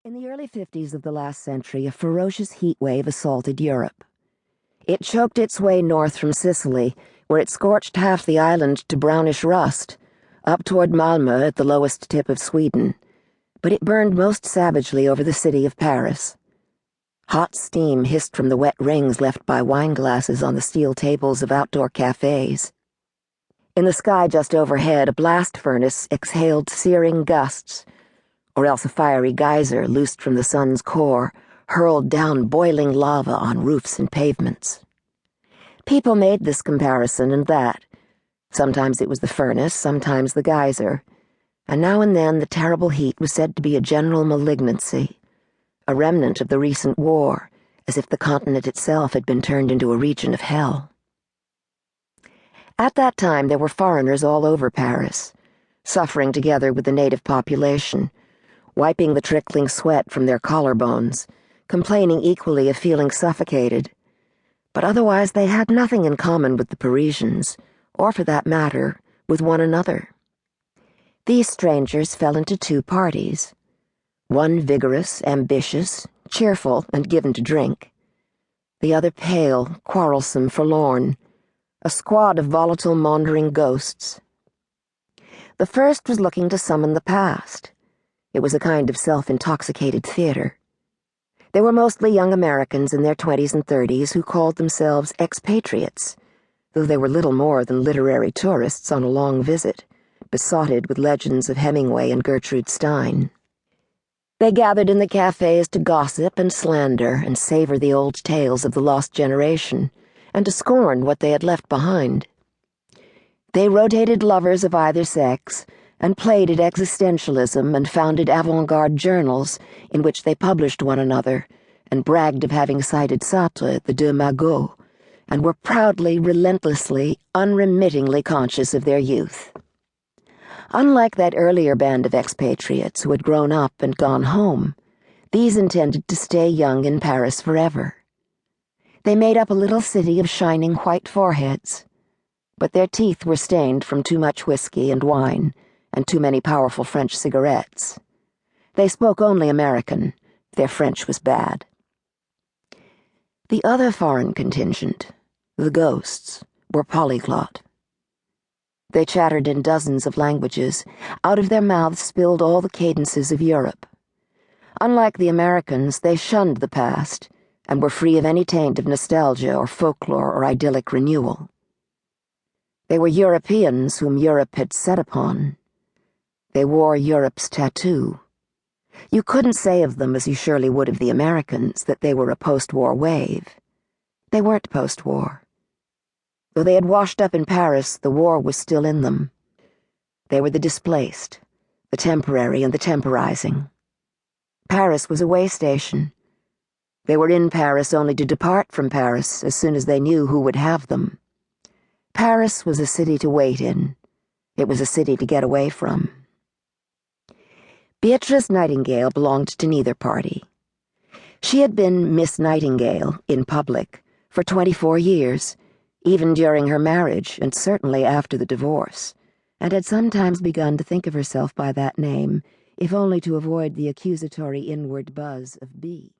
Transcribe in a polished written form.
In the early 50s of the last century, a ferocious heat wave assaulted Europe. It choked its way north from Sicily, where it scorched half the island to brownish rust, up toward Malmö at the lowest tip of Sweden, but it burned most savagely over the city of Paris. Hot steam hissed from the wet rings left by wine glasses on the steel tables of outdoor cafes. In the sky just overhead, a blast furnace exhaled searing gusts, or else a fiery geyser loosed from the sun's core hurled down boiling lava on roofs and pavements. People made this comparison and that. Sometimes it was the furnace, sometimes the geyser, and now and then the terrible heat was said to be a general malignancy, a remnant of the recent war, as if the continent itself had been turned into a region of hell. At that time there were foreigners all over Paris, suffering together with the native population, wiping the trickling sweat from their collarbones, complaining equally of feeling suffocated. But otherwise they had nothing in common with the Parisians, or for that matter, with one another. These strangers fell into two parties. One vigorous, ambitious, cheerful, and given to drink. The other pale, quarrelsome, forlorn, a squad of volatile, maundering ghosts. The first was looking to summon the past. It was a kind of self-intoxicated theater. They were mostly young Americans in their 20s and 30s who called themselves expatriates, though they were little more than literary tourists on a long visit, besotted with legends of Hemingway and Gertrude Stein. They gathered in the cafes to gossip and slander and savor the old tales of the lost generation, and to scorn what they had left behind. They rotated lovers of either sex, and played at existentialism and founded avant-garde journals in which they published one another, and bragged of having cited Sartre, the Deux Magots, and were proudly, relentlessly, unremittingly conscious of their youth. Unlike that earlier band of expatriates who had grown up and gone home, these intended to stay young in Paris forever. They made up a little city of shining white foreheads, but their teeth were stained from too much whiskey and wine, and too many powerful French cigarettes. They spoke only American. Their French was bad. The other foreign contingent, the ghosts, were polyglot. They chattered in dozens of languages. Out of their mouths spilled all the cadences of Europe. Unlike the Americans, they shunned the past, and were free of any taint of nostalgia or folklore or idyllic renewal. They were Europeans whom Europe had set upon. They wore Europe's tattoo. You couldn't say of them, as you surely would of the Americans, that they were a post-war wave. They weren't post-war. Though they had washed up in Paris, the war was still in them. They were the displaced, the temporary and the temporizing. Paris was a way station. They were in Paris only to depart from Paris as soon as they knew who would have them. Paris was a city to wait in. It was a city to get away from. Bea Nightingale belonged to neither party. She had been Miss Nightingale, in public, for 24 years, even during her marriage and certainly after the divorce, and had sometimes begun to think of herself by that name, if only to avoid the accusatory inward buzz of Bea.